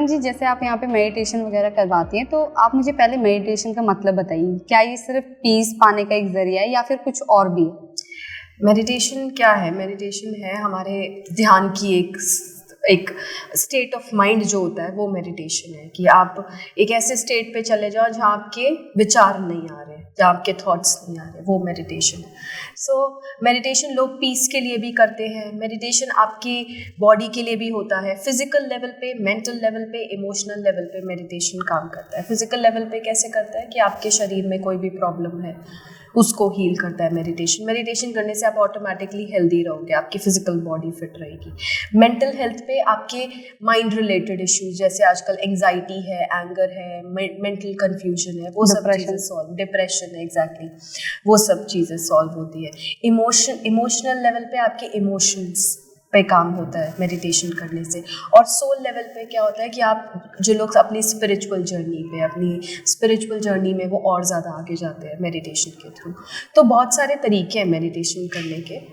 सिमरन जी, जैसे आप यहाँ पे मेडिटेशन वगैरह करवाती हैं, तो आप मुझे पहले मेडिटेशन का मतलब बताइए। क्या ये सिर्फ पीस पाने का एक जरिया है या फिर कुछ और भी है? मेडिटेशन क्या है? मेडिटेशन है हमारे ध्यान की एक स्टेट ऑफ माइंड जो होता है, वो मेडिटेशन है कि आप एक ऐसे स्टेट पे चले जाओ जहाँ आपके विचार नहीं आ रहे, जहाँ आपके थॉट्स नहीं आ रहे, वो मेडिटेशन है। सो मेडिटेशन लोग पीस के लिए भी करते हैं। मेडिटेशन आपकी बॉडी के लिए भी होता है, फिजिकल लेवल पे, मेंटल लेवल पे, इमोशनल लेवल पे मेडिटेशन काम करता है। फिजिकल लेवल पे कैसे करता है कि आपके शरीर में कोई भी प्रॉब्लम है उसको हील करता है मेडिटेशन। मेडिटेशन करने से आप ऑटोमेटिकली हेल्दी रहोगे, आपकी फिजिकल बॉडी फिट रहेगी। मेंटल हेल्थ पे आपके माइंड रिलेटेड इश्यूज, जैसे आजकल एंग्जाइटी है, एंगर है, मेंटल कंफ्यूजन है, वो सब चीज़ें सॉल्व, डिप्रेशन है, एग्जैक्टली वो सब चीज़ें सॉल्व होती है। इमोशनल लेवल पे आपके इमोशंस पे काम होता है मेडिटेशन करने से। और सोल लेवल पे क्या होता है कि आप जो लोग अपनी स्पिरिचुअल जर्नी में वो और ज़्यादा आगे जाते हैं मेडिटेशन के थ्रू। तो बहुत सारे तरीके हैं मेडिटेशन करने के।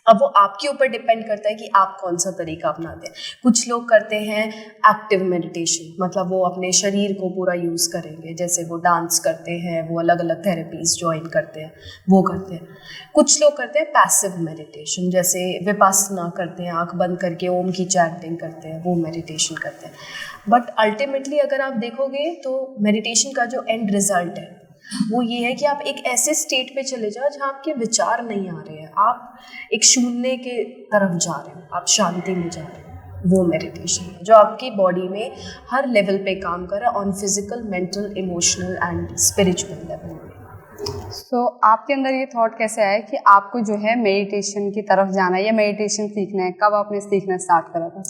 अब वो आपके ऊपर डिपेंड करता है कि आप कौन सा तरीका अपनाते हैं। कुछ लोग करते हैं एक्टिव मेडिटेशन, मतलब वो अपने शरीर को पूरा यूज़ करेंगे, जैसे वो डांस करते हैं, वो अलग अलग थेरेपीज ज्वाइन करते हैं, वो करते हैं। कुछ लोग करते हैं पैसिव मेडिटेशन, जैसे विपासना करते हैं, आंख बंद करके ओम की चैंटिंग करते हैं, वो मेडिटेशन करते हैं। बट अल्टीमेटली अगर आप देखोगे तो मेडिटेशन का जो एंड रिजल्ट है वो ये है कि आप एक ऐसे स्टेट पे चले जाओ जहाँ आपके विचार नहीं आ रहे हैं, आप एक शून्य के तरफ जा रहे हो, आप शांति में जा रहे हो। वो मेडिटेशन है जो आपकी बॉडी में हर लेवल पे काम कर रहा है, on physical, mental, emotional and spiritual level में। तो आपके अंदर ये थॉट कैसे आया कि आपको जो है मेडिटेशन की तरफ जाना है या मेडिटेशन सीखना है? कब आपने सीखना स्टार्ट करा था?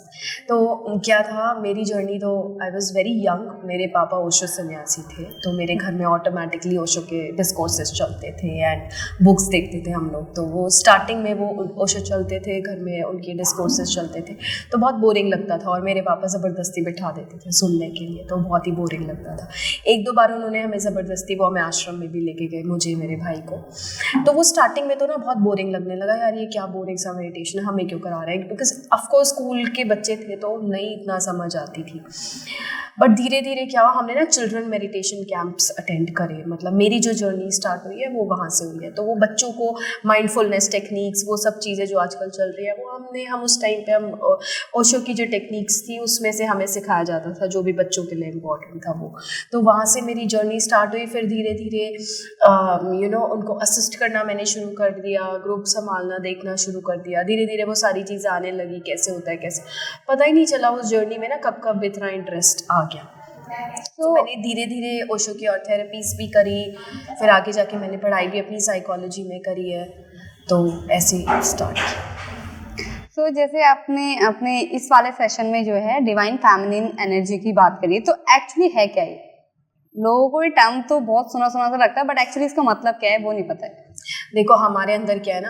तो क्या था मेरी जर्नी, तो आई वॉज वेरी यंग। मेरे पापा ओशो सन्यासी थे, तो मेरे घर में ऑटोमेटिकली ओशो के डिस्कोर्सेस चलते थे एंड बुक्स देखते थे हम लोग। तो वो स्टार्टिंग में वो ओशो चलते थे घर में, उनके डिस्कोर्सेस चलते थे, तो बहुत बोरिंग लगता था और मेरे पापा ज़बरदस्ती बिठा देते थे सुनने के लिए, तो बहुत ही बोरिंग लगता था। एक दो बार उन्होंने हमें ज़बरदस्ती वो हमें आश्रम में भी लेके गए, मुझे मेरे भाई को। तो वो स्टार्टिंग में तो ना बहुत बोरिंग लगने लगा, यार ये क्या बोरिंग सा मेडिटेशन है, हमें क्यों करा रहे हैं, बिकॉज ऑफकोर्स स्कूल के बच्चे थे तो नहीं इतना समझ आती थी। बट धीरे धीरे क्या हुआ, हमने ना चिल्ड्रन मेडिटेशन कैंप्स अटेंड करे, मतलब मेरी जो जर्नी स्टार्ट हुई है वो वहाँ से हुई है। तो वो बच्चों को माइंडफुलनेस टेक्निक्स, वो सब चीज़ें जो आजकल चल रही है, वो हम उस टाइम पे हम ओशो की जो टेक्निक्स थी उसमें से हमें सिखाया जाता था, जो भी बच्चों के लिए इम्पोर्टेंट था वो। तो वहाँ से मेरी जर्नी स्टार्ट हुई। फिर धीरे धीरे उनको असिस्ट करना मैंने शुरू कर दिया, ग्रुप संभालना, देखना शुरू कर दिया। धीरे धीरे वो सारी चीज़ें आने लगी, कैसे होता है कैसे, पता ही नहीं चला उस जर्नी में ना कब कब इतना इंटरेस्ट आ गया। तो मैंने धीरे धीरे ओशो की और थेरेपीज भी करी, फिर आगे जाके मैंने पढ़ाई भी अपनी साइकोलॉजी में करी है, तो ऐसे ही स्टार्ट किया। तो जैसे आपने अपने इस वाले सेशन में जो है डिवाइन फेमिनिन एनर्जी की बात करी, तो एक्चुअली है क्या ये? लोगों को ये टर्म तो बहुत सुना सुना सा लगता है, बट एक्चुअली इसका मतलब क्या है वो नहीं पता है। देखो हमारे अंदर क्या है ना,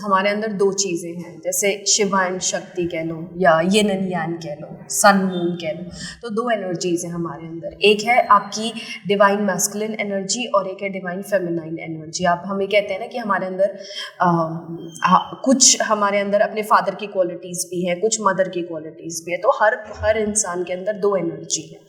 हमारे अंदर दो चीज़ें हैं, जैसे शिवा एंड शक्ति कह लो या यिन एंड यांग कह लो, सन मून कह लो। तो दो एनर्जीज हैं हमारे अंदर, एक है आपकी डिवाइन मैस्कुलिन एनर्जी और एक है डिवाइन फेमिनाइन एनर्जी। आप हमें कहते हैं ना कि हमारे अंदर कुछ हमारे अंदर अपने फादर की क्वालिटीज़ भी हैं, कुछ मदर की क्वालिटीज़ भी है। तो हर इंसान के अंदर दो एनर्जी है।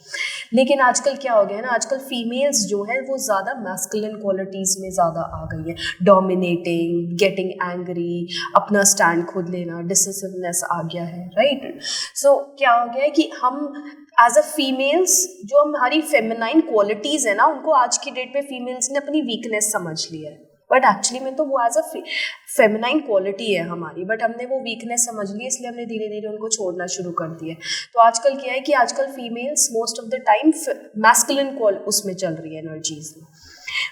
लेकिन आजकल क्या हो गया है ना, आजकल फीमेल्स जो है वो ज़्यादा मैस्कुलिन क्वालिटीज़ में ज़्यादा आ गई है, डोमिनेटिंग, गेटिंग एंग्री, अपना स्टैंड खुद लेना, डिसिसिवनेस आ गया है, राइट। सो क्या हो गया है कि हम एज अ फीमेल्स, जो हमारी फेमिनाइन क्वालिटीज़ है ना, उनको आज की डेट पे फीमेल्स ने अपनी वीकनेस समझ लिया है। बट एक्चुअली में तो वो एज अ फेमिनाइन क्वालिटी है हमारी, बट हमने वो वीकनेस समझ ली, इसलिए हमने धीरे धीरे उनको छोड़ना शुरू कर दिया। तो आजकल क्या है कि आजकल females most of the time masculine उसमें चल रही है एनर्जीज में,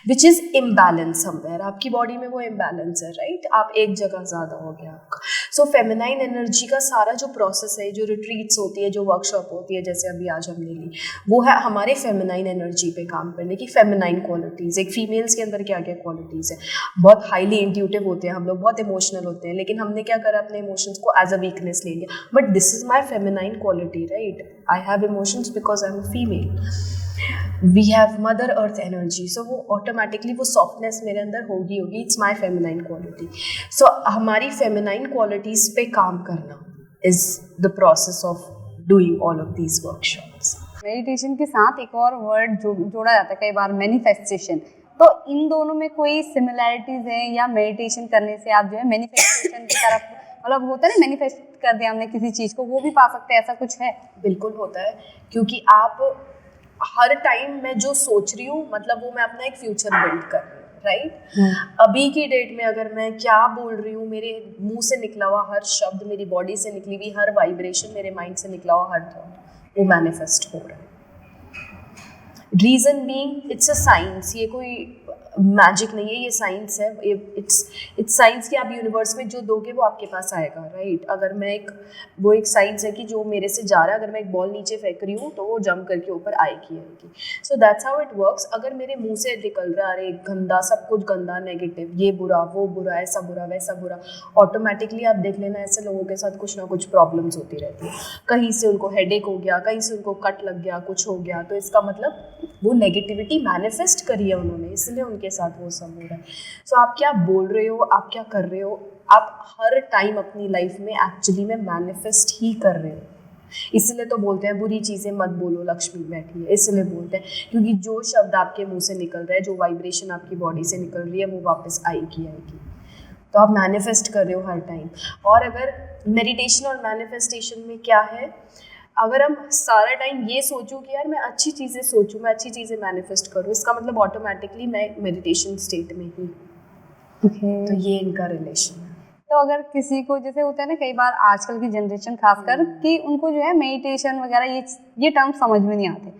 विच इज़ इम्बैलेंस समवेयर। आपकी बॉडी में वो इम्बैलेंस है, राइट। आप एक जगह ज़्यादा हो गया आपका। सो फेमिनाइन एनर्जी का सारा जो प्रोसेस है, जो रिट्रीट्स होती है, जो वर्कशॉप होती है, जैसे अभी आज हमने ली, वो है हमारे फेमिनाइन एनर्जी पे काम करने की, फेमिनाइन क्वालिटीज़। एक फीमेल्स के अंदर क्या क्या क्वालिटीज़ है, बहुत हाईली इंट्यूटिव होते हैं हम लोग, बहुत इमोशनल होते हैं, लेकिन हमने क्या करा, अपने इमोशंस को एज अ वीकनेस ले लिया। But this is my feminine quality, right. I have emotions because I am a female. We have mother earth energy, so वो ऑटोमेटिकली वो सॉफ्टनेस मेरे अंदर होगी। It's my feminine quality. So हमारी feminine qualities पे काम करना is the process of doing all of these workshops. Meditation के साथ एक और वर्ड जोड़ा जाता है कई बार, मैनिफेस्टेशन। तो इन दोनों में कोई सिमिलैरिटीज है, या मेडिटेशन करने से आप जो है मैनिफेस्टेशन की तरफ, मतलब होता है ना, मैनिफेस्ट कर दिया हमने किसी चीज को, वो भी पा सकते हैं, ऐसा कुछ है? बिल्कुल होता है, क्योंकि आप हर टाइम मैं जो सोच रही हूँ, मतलब वो मैं अपना एक फ्यूचर बिल्ड कर रही हूँ, राइट? अभी की डेट में अगर मैं क्या बोल रही हूँ, मेरे मुंह से निकला हुआ हर शब्द, मेरी बॉडी से निकली हुई हर वाइब्रेशन, मेरे माइंड से निकला हुआ हर थॉट, वो मैनिफेस्ट हो रहा है। Reason being it's a science, ये कोई मैजिक नहीं है, ये साइंस है, इट्स साइंस कि आप यूनिवर्स में जो दोगे वो आपके पास आएगा, राइट? अगर मैं वो एक साइंस है कि जो मेरे से जा रहा है, अगर मैं एक बॉल नीचे फेंक रही हूँ तो वो जंप करके ऊपर आएगी। So that's how it works. अगर मेरे मुंह से निकल रहा है अरे गंदा, सब कुछ गंदा, नेगेटिव, ये बुरा, वो बुरा, ऐसा बुरा, वैसा बुरा, ऑटोमेटिकली आप देख लेना ऐसे लोगों के साथ कुछ ना कुछ प्रॉब्लम्स होती रहती है। कहीं से उनको हेडेक हो गया, कहीं से उनको कट लग गया, कुछ हो गया, तो इसका मतलब वो नेगेटिविटी मैनिफेस्ट करी है उन्होंने, इसलिए उनके साथ वो सब हो रहा है। सो आप क्या बोल रहे हो, आप क्या कर रहे हो, आप हर टाइम अपनी लाइफ में एक्चुअली में मैनिफेस्ट ही कर रहे हो। इसलिए तो बोलते हैं बुरी चीज़ें मत बोलो, लक्ष्मी बैठी है, इसलिए बोलते हैं, क्योंकि जो शब्द आपके मुंह से निकल रहा है, जो वाइब्रेशन आपकी बॉडी से निकल रही है, वो वापस आएगी। तो आप मैनिफेस्ट कर रहे हो हर टाइम। और अगर मेडिटेशन और मैनिफेस्टेशन में क्या है, अगर हम सारा टाइम ये सोचूं कि यार मैं अच्छी चीज़ें सोचूं, मैं अच्छी चीज़ें मैनिफेस्ट करूं, इसका मतलब ऑटोमेटिकली मैं मेडिटेशन स्टेट में ही। तो ये इनका रिलेशन है। तो अगर किसी को, जैसे होता है ना कई बार आजकल की जनरेशन खासकर, कि उनको जो है मेडिटेशन वगैरह ये टर्म समझ में नहीं आते,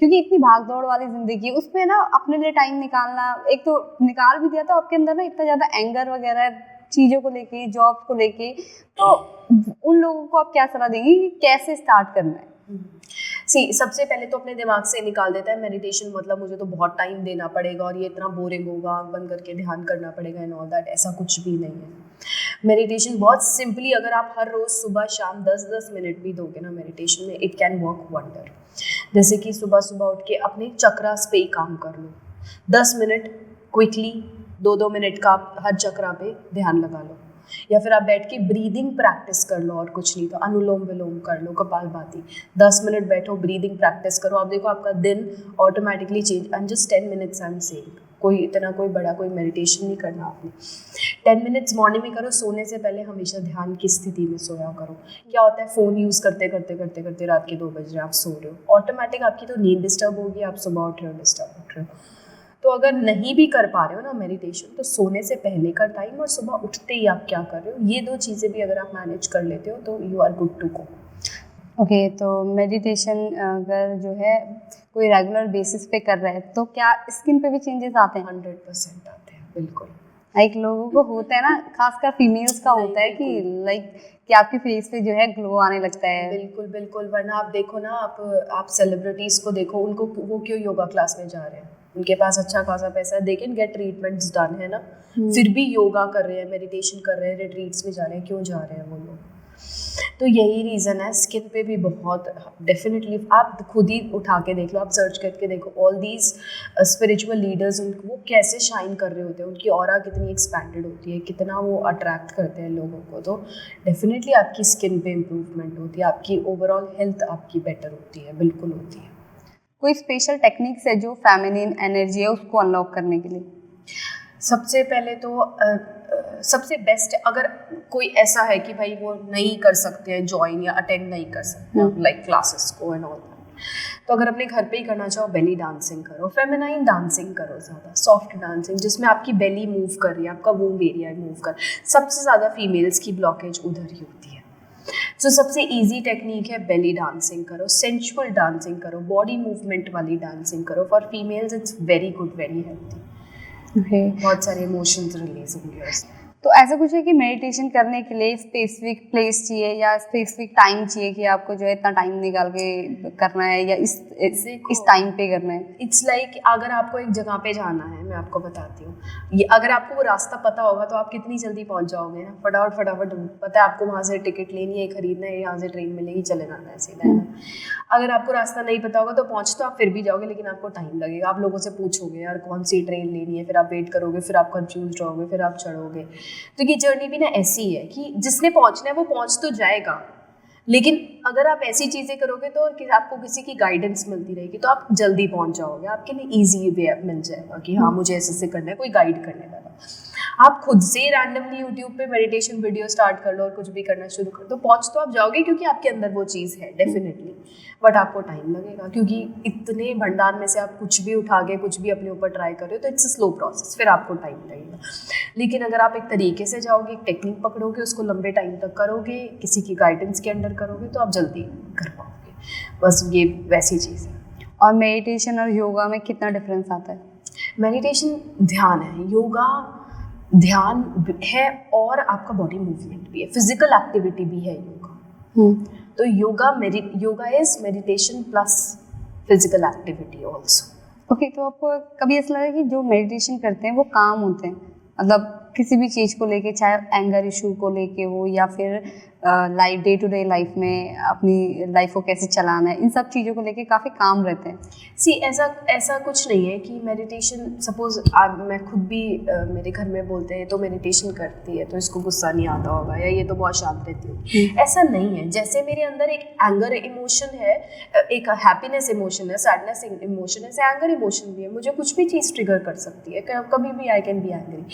क्योंकि इतनी भागदौड़ वाली जिंदगी है, उसमें ना अपने लिए टाइम निकालना, एक तो निकाल भी दिया तो आपके अंदर ना इतना ज़्यादा एंगर वगैरह चीज़ों को लेके, जॉब को लेके, तो उन लोगों को आप क्या सलाह देंगे कि कैसे स्टार्ट करना है? सबसे पहले तो अपने दिमाग से निकाल देता है मेडिटेशन मतलब मुझे तो बहुत टाइम देना पड़ेगा और ये इतना बोरिंग होगा, आँख बंद करके ध्यान करना पड़ेगा एंड ऑल दैट। ऐसा कुछ भी नहीं है। मेडिटेशन बहुत सिंपली, अगर आप हर रोज़ सुबह शाम 10-10 मिनट भी दोगे ना मेडिटेशन में, इट कैन वर्क वंडर। जैसे कि सुबह सुबह उठ के अपने चक्रास पे ही काम कर लो, 10 मिनट क्विकली, 2-2 मिनट का आप हर चक्रा पे ध्यान लगा लो, या फिर आप बैठ के ब्रीदिंग प्रैक्टिस कर लो, और कुछ नहीं तो अनुलोम विलोम कर लो, कपालभाति, 10 मिनट बैठो, ब्रीदिंग प्रैक्टिस करो, आप देखो आपका दिन automatically change. And just 10 minutes I am saying, कोई बड़ा कोई मेडिटेशन नहीं करना आपने। 10 मिनट्स मॉर्निंग में करो, सोने से पहले हमेशा ध्यान की स्थिति में सोया करो। क्या होता है, फ़ोन यूज़ करते करते रात के 2 बज रहे आप सो रहे हो, ऑटोमेटिक आपकी तो नींद डिस्टर्ब होगी, आप सुबह उठ रहे हो डिस्टर्ब उठ रहे हो। तो अगर नहीं भी कर पा रहे हो ना मेडिटेशन, तो सोने से पहले का टाइम और सुबह उठते ही आप क्या कर रहे हो, ये 2 चीज़ें भी अगर आप मैनेज कर लेते हो तो you are good to go. Okay, तो मेडिटेशन अगर जो है कोई रेगुलर बेसिस पे कर रहा है तो क्या स्किन पे भी चेंजेस आते हैं? 100% आते हैं, बिल्कुल। लाइक लोगों को होता है ना, खासकर फीमेल्स का होता है कि लाइक कि आपके फेस पे जो है ग्लो आने लगता है। बिल्कुल बिल्कुल, वरना आप देखो ना, आप सेलिब्रिटीज़ को देखो, उनको वो क्यों योगा क्लास में जा रहे हैं, उनके पास अच्छा खासा पैसा है, they can get treatments done, है ना, फिर भी योगा कर रहे हैं, मेडिटेशन कर रहे हैं, रिट्रीट्स में जा रहे हैं, क्यों जा रहे हैं वो लोग? तो यही रीज़न है। स्किन पे भी बहुत डेफिनेटली, आप खुद ही उठा के देख लो, आप सर्च करके देखो, ऑल दीज स्पिरिचुअल लीडर्स, वो कैसे शाइन कर रहे होते हैं, उनकी ऑरा कितनी एक्सपैंडेड होती है, कितना वो अट्रैक्ट करते हैं लोगों को। तो डेफिनेटली आपकी स्किन पे इम्प्रूवमेंट होती है, आपकी ओवरऑल हेल्थ आपकी बेटर होती है, बिल्कुल होती है। कोई स्पेशल टेक्निक्स है जो फेमिनिन एनर्जी है उसको अनलॉक करने के लिए? सबसे पहले तो सबसे बेस्ट, अगर कोई ऐसा है कि भाई वो नहीं कर सकते हैं ज्वाइन या अटेंड नहीं कर सकते लाइक क्लासेस को एंड ऑल दैट, तो अगर अपने घर पे ही करना चाहो, बेली डांसिंग करो, फेमिनाइन डांसिंग करो, ज़्यादा सॉफ्ट डांसिंग जिसमें आपकी बेली मूव कर रही है, आपका वूम्ब एरिया मूव कर। सबसे ज़्यादा फीमेल्स की ब्लॉकेज उधर ही होती है। तो सबसे इजी टेक्निक है बेली डांसिंग करो, सेंचुअल डांसिंग करो, बॉडी मूवमेंट वाली डांसिंग करो। For females it's very good, very healthy. बहुत सारे इमोशंस रिलीज होंगे उसमें। तो ऐसा कुछ है कि मेडिटेशन करने के लिए स्पेसिफिक प्लेस चाहिए या स्पेसिफिक टाइम चाहिए कि आपको जो है इतना टाइम निकाल के करना है या इस टाइम पे करना है? इट्स लाइक अगर आपको एक जगह पे जाना है, मैं आपको बताती हूँ, ये अगर आपको वो रास्ता पता होगा तो आप कितनी जल्दी पहुँच जाओगे ना, फटाफट पता है आपको वहाँ से टिकट लेनी है, खरीदना है, यहाँ से ट्रेन मिलेगी, चले जाना है सीधा, है ना। अगर आपको रास्ता नहीं पता होगा तो पहुँच तो आप फिर भी जाओगे, लेकिन आपको टाइम लगेगा। आप लोगों से पूछोगे यार कौन सी ट्रेन लेनी है, फिर आप वेट करोगे, फिर आप कंफ्यूज रहोगे, फिर आप चढ़ोगे। तो ये जर्नी भी ना ऐसी है कि जिसने पहुंचना है वो पहुंच तो जाएगा, लेकिन अगर आप ऐसी चीज़ें करोगे तो और आपको किसी की गाइडेंस मिलती रहेगी तो आप जल्दी पहुंच जाओगे, आपके लिए ईजी वे मिल जाएगा कि हाँ मुझे ऐसे करना है, कोई गाइड करने वाला। आप खुद से रैंडमली यूट्यूब पे मेडिटेशन वीडियो स्टार्ट कर लो और कुछ भी करना शुरू कर दो, पहुंच तो आप जाओगे क्योंकि आपके अंदर वो चीज़ है डेफिनेटली, बट आपको टाइम लगेगा क्योंकि इतने भंडार में से आप कुछ भी उठा के कुछ भी अपने ऊपर ट्राई कर रहे हो तो इट्स अ स्लो प्रोसेस, फिर आपको टाइम लगेगा। लेकिन अगर आप एक तरीके से जाओगे, एक टेक्निक पकड़ोगे, उसको लंबे टाइम तक करोगे, किसी की गाइडेंस के अंडर करोगे तो आप जल्दी कर पाओगे। बस ये वैसी चीज़ है। और मेडिटेशन और योगा में कितना डिफरेंस आता है? मेडिटेशन ध्यान है, योगा ध्यान है और आपका बॉडी मूवमेंट भी है, फिजिकल एक्टिविटी भी है योगा। तो yoga is meditation plus physical activity also. Okay, तो आपको कभी ऐसा लगा कि जो मेडिटेशन करते हैं वो काम होते हैं, मतलब किसी भी चीज़ को लेके, चाहे एंगर इशू को लेके हो या फिर life day to day life में अपनी लाइफ को कैसे चलाना है, इन सब चीज़ों को लेके काफ़ी काम रहते हैं? सी ऐसा कुछ नहीं है कि मेडिटेशन, सपोज मैं खुद भी मेरे घर में बोलते हैं तो मेडिटेशन करती है तो इसको गुस्सा नहीं आता होगा या ये तो बहुत शांत रहती होगी, ऐसा नहीं है। जैसे मेरे अंदर एक एंगर इमोशन है, एक हैप्पीनेस इमोशन है, सैडनेस इमोशन है, ऐसे एंगर इमोशन भी है। मुझे कुछ भी चीज़ ट्रिगर कर सकती है, कभी भी आई कैन बी एंग्री।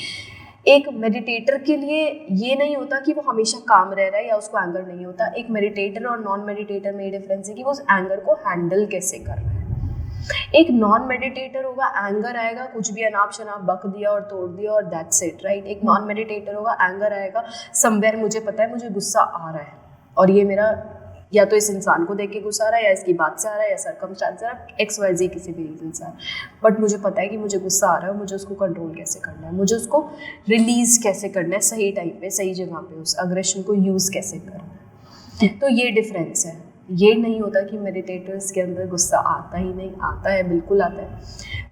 एक मेडिटेटर के लिए ये नहीं होता कि वो हमेशा काम रह रहा है या उसको एंगर नहीं होता। एक मेडिटेटर और नॉन मेडिटेटर में ये डिफरेंस है कि वो उस एंगर को हैंडल कैसे कर रहा है। एक नॉन मेडिटेटर होगा, एंगर आएगा, कुछ भी अनाप शनाप बक दिया और तोड़ दिया और दैट्स इट, राइट। एक नॉन मेडिटेटर होगा, एंगर आएगा, समवेयर मुझे पता है मुझे गुस्सा आ रहा है और ये मेरा या तो इस इंसान को देख के गुस्सा आ रहा है या इसकी बात से आ रहा है या सर्कमस्टेंस आ रहा है, XYZ किसी भी रीजन से आ रहा है, बट मुझे पता है कि मुझे गुस्सा आ रहा है और मुझे उसको कंट्रोल कैसे करना है, मुझे उसको रिलीज़ कैसे करना है, सही टाइम पे सही जगह पे उस अग्रेशन को यूज़ कैसे करना है। तो ये डिफरेंस है। ये नहीं होता कि मेडिटेटर्स के अंदर गुस्सा आता ही नहीं, आता है, बिल्कुल आता है।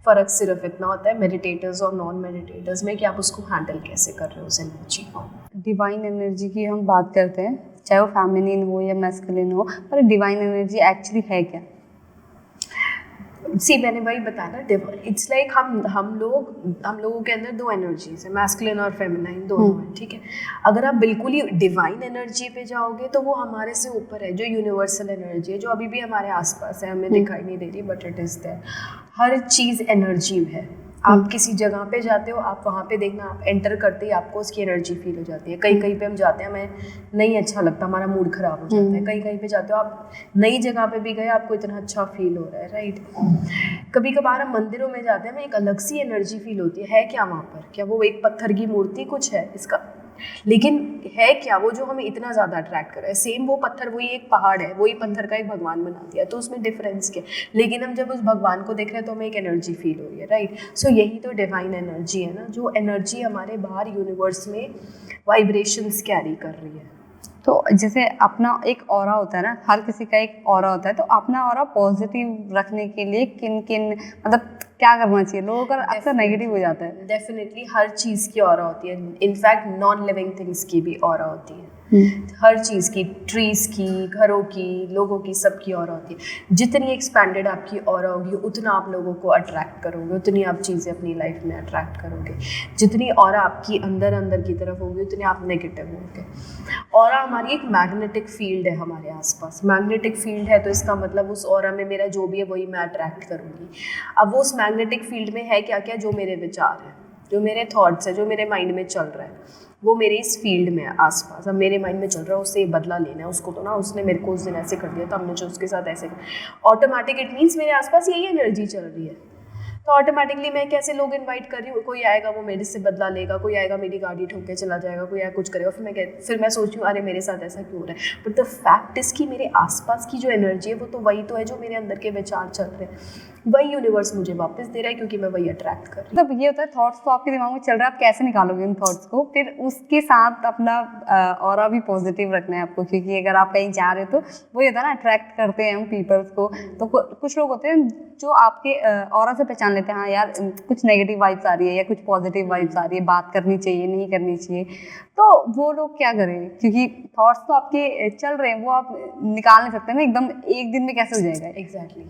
फ़र्क सिर्फ इतना होता है मेडिटेटर्स और नॉन मेडिटेटर्स में कि आप उसको हैंडल कैसे कर रहे हो उस एनर्जी को। डिवाइन एनर्जी की हम बात करते हैं, चाहे वो फेमिनिन हो या मैस्कुलिन हो, पर डिवाइन एनर्जी एक्चुअली है क्या? सी मैंने वही बताया ना, इट्स लाइक हम लोगों के अंदर दो एनर्जीज है, मैस्कुलिन और फेमिनाइन दोनों है, ठीक है। अगर आप बिल्कुल ही डिवाइन एनर्जी पे जाओगे तो वो हमारे से ऊपर है, जो यूनिवर्सल एनर्जी है, जो अभी भी हमारे आसपास है, हमें दिखाई नहीं दे रही बट इट इज़ देयर। हर चीज़ एनर्जी है। आप किसी जगह पे जाते हो, आप वहाँ पे देखना, आप एंटर करते ही आपको उसकी एनर्जी फील हो जाती है। कहीं पे हम जाते हैं, हमें नहीं अच्छा लगता, हमारा मूड खराब हो जाता है। कहीं पे जाते हो, आप नई जगह पे भी गए, आपको इतना अच्छा फील हो रहा है, राइट। कभी कभार हम मंदिरों में जाते हैं, हमें एक अलग सी एनर्जी फील होती है क्या वहाँ पर? क्या वो एक पत्थर की मूर्ति कुछ है इसका, लेकिन है क्या वो जो हमें इतना ज़्यादा अट्रैक्ट कर रहा है? सेम वो पत्थर, वही एक पहाड़ है, वही पत्थर का एक भगवान बना दिया, तो उसमें डिफरेंस क्या? लेकिन हम जब उस भगवान को देख रहे हैं तो हमें एक एनर्जी फील हो रही है, राइट। सो यही तो डिवाइन एनर्जी है ना, जो एनर्जी हमारे बाहर यूनिवर्स में वाइब्रेशंस कैरी कर रही है। तो जैसे अपना एक ऑरा होता है ना, हर किसी का एक ऑरा होता है, तो अपना ऑरा पॉजिटिव रखने के लिए किन किन, मतलब क्या करना चाहिए? लोगों का अक्सर नेगेटिव हो जाता है। डेफिनेटली हर चीज़ की ऑरा होती है, इनफैक्ट नॉन लिविंग थिंग्स की भी ऑरा होती है। हर चीज़ की, ट्रीज़ की, घरों की, लोगों की, सबकी ऑरा होती है। जितनी एक्सपैंडेड आपकी ऑरा होगी उतना आप लोगों को अट्रैक्ट करोगे, उतनी आप चीज़ें अपनी लाइफ में अट्रैक्ट करोगे। जितनी ऑरा आपकी अंदर की तरफ होगी उतनी आप नेगेटिव होगे। ऑरा हमारी एक मैग्नेटिक फील्ड है हमारे आसपास। मैग्नेटिक फील्ड है तो इसका मतलब उस ऑरा में मेरा जो भी है वही मैं अट्रैक्ट करूँगी। अब वो उस मैग्नेटिक फील्ड में है क्या क्या? जो मेरे विचार हैं, जो मेरे थॉट्स है, जो मेरे माइंड में चल रहा है, वो मेरे इस फील्ड में है आसपास। अब मेरे माइंड में चल रहा है, उससे बदला लेना है, उसको तो ना उसने मेरे को उस दिन ऐसे कर दिया, तो हमने जो उसके साथ ऐसे कर, ऑटोमेटिक इट मीन्स मेरे आसपास यही एनर्जी चल रही है। तो ऑटोमेटिकली मैं कैसे लोग इनवाइट कर रही हूँ, कोई आएगा वो मेरे से बदला लेगा, कोई आएगा मेरी गाड़ी ठोक के चला जाएगा, कोई आएगा कुछ करेगा, फिर मैं सोचती हूँ अरे मेरे साथ ऐसा क्यों हो रहा है। बट द फैक्ट इज कि मेरे आसपास की जो एनर्जी है वो तो वही तो है जो मेरे अंदर के विचार चल रहे हैं, वही यूनिवर्स मुझे वापस दे रहा है क्योंकि मैं वही अट्रैक्ट कर रही हूँ। मतलब ये होता है, थॉट्स तो आपके दिमाग में चल रहा है, आप कैसे निकालोगे उन थॉट्स को? फिर उसके साथ अपना ऑरा भी पॉजिटिव रखना है आपको, क्योंकि अगर आप कहीं जा रहे हो तो वही होता है ना, अट्रैक्ट करते हैं हम पीपल्स को। तो कुछ लोग होते हैं जो आपके ऑरा से पहचान लेते हैं, हाँ यार कुछ नेगेटिव वाइब्स आ रही है या कुछ पॉजिटिव वाइब्स आ रही है, बात करनी चाहिए नहीं करनी चाहिए। तो वो लोग क्या करें? क्योंकि थॉट्स तो आपके चल रहे हैं, वो आप निकाल नहीं सकते ना एकदम एक दिन में, कैसे हो जाएगा? एग्जैक्टली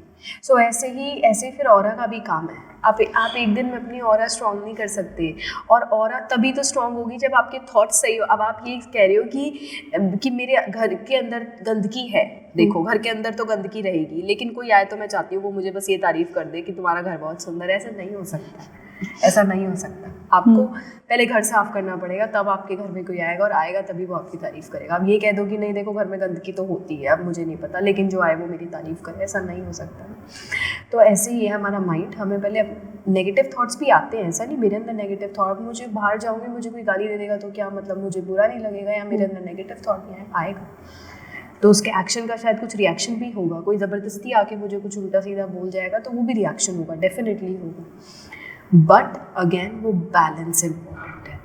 सो ऐसे ही फिर ऑरा का भी काम है। आप एक दिन में अपनी ऑरा स्ट्रांग नहीं कर सकते, और ऑरा तभी तो स्ट्रांग होगी जब आपके थॉट्स सही हो। अब आप ये कह रहे हो कि मेरे घर के अंदर गंदगी है, देखो घर के अंदर तो गंदगी रहेगी, लेकिन कोई आए तो मैं चाहती हूँ वो मुझे बस ये तारीफ कर दे कि तुम्हारा घर बहुत सुंदर है। ऐसा नहीं हो सकता, ऐसा नहीं हो सकता। आपको पहले घर साफ करना पड़ेगा, तब आपके घर में कोई आएगा, और आएगा तभी वो आपकी तारीफ करेगा। अब ये कह दो कि नहीं देखो घर में गंदगी तो होती है, अब मुझे नहीं पता, लेकिन जो आए वो मेरी तारीफ करे, ऐसा नहीं हो सकता। तो ऐसे ही है हमारा माइंड, हमें पहले नेगेटिव थॉट्स भी आते हैं, ऐसा नहीं मेरे अंदर नेगेटिव थॉट, मुझे बाहर जाऊँगी मुझे कोई गाली दे देगा तो क्या मतलब मुझे बुरा नहीं लगेगा, या मेरे अंदर नेगेटिव थॉट नहीं आएगा, तो उसके एक्शन का शायद कुछ रिएक्शन भी होगा। कोई ज़बरदस्ती आके मुझे कुछ उल्टा सीधा बोल जाएगा तो वो भी रिएक्शन होगा, डेफिनेटली होगा। बट अगेन वो बैलेंस इम्पोर्टेंट है।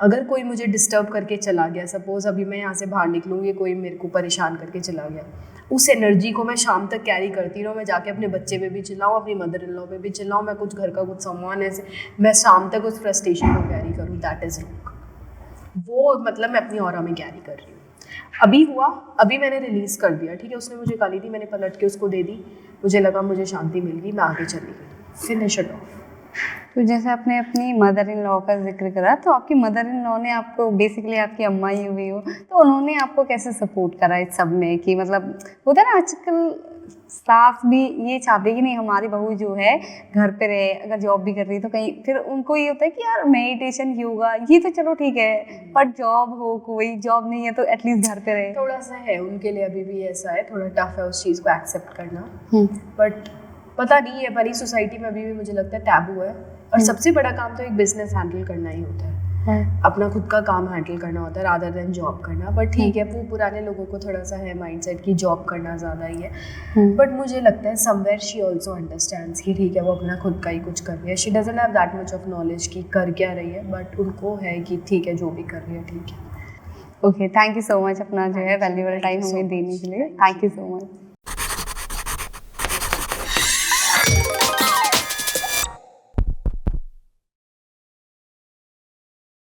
अगर कोई मुझे डिस्टर्ब करके चला गया, सपोज अभी मैं यहाँ से बाहर निकलूँगी, कोई मेरे को परेशान करके चला गया, उस एनर्जी को मैं शाम तक कैरी करती रहूँ, मैं जाके अपने बच्चे पे भी चिल्लाऊँ, अपनी मदर इन लॉ पे भी चिल्लाऊँ, मैं कुछ घर का कुछ सामान ऐसे मैं शाम तक उस फ्रस्ट्रेशन को कैरी करूँ, दैट इज़ रॉन्ग। वो मतलब मैं अपनी ऑरा में कैरी कर रही हूँ। अभी हुआ, अभी मैंने रिलीज़ कर दिया, ठीक है, उसने मुझे गाली दी, मैंने पलट के उसको दे दी, मुझे लगा मुझे शांति मिल गई, मैं आगे चली गई, फिनिश इट ऑफ। तो जैसे आपने अपनी मदर इन लॉ का जिक्र करा, तो आपकी मदर इन लॉ ने आपको, बेसिकली आपकी अम्मा ही हुई हो, तो उन्होंने आपको कैसे सपोर्ट करा इस सब में? कि मतलब होता है ना आजकल सास भी ये चाहते हैं कि नहीं हमारी बहू जो है घर पे रहे, अगर जॉब भी कर रही है तो कहीं, फिर उनको ये होता है कि यार मेडिटेशन योगा ये तो चलो ठीक है, पर जॉब हो, कोई जॉब नहीं है तो एटलीस्ट घर पे रहे। थोड़ा सा है उनके लिए अभी भी ऐसा है, थोड़ा टफ है उस चीज़ को एक्सेप्ट करना, बट पता नहीं है हमारी सोसाइटी में अभी भी मुझे लगता है टैबू है। और सबसे बड़ा काम तो एक बिजनेस हैंडल करना ही होता है, अपना खुद का काम हैंडल करना होता है रादर देन जॉब करना। बट ठीक है, वो पुराने लोगों को थोड़ा सा है माइंडसेट कि जॉब करना ज़्यादा ही है, बट मुझे लगता है समवेयर शी ऑल्सो अंडरस्टैंड्स कि ठीक है वो अपना खुद का ही कुछ कर रही है। She doesn't have that much of knowledge कि कर क्या रही है, बट उनको है कि ठीक है जो भी कर रही है ठीक है। Okay, thank you so much अपना जो है वैल्यूएबल टाइम हमें देने के लिए। Thank you so much.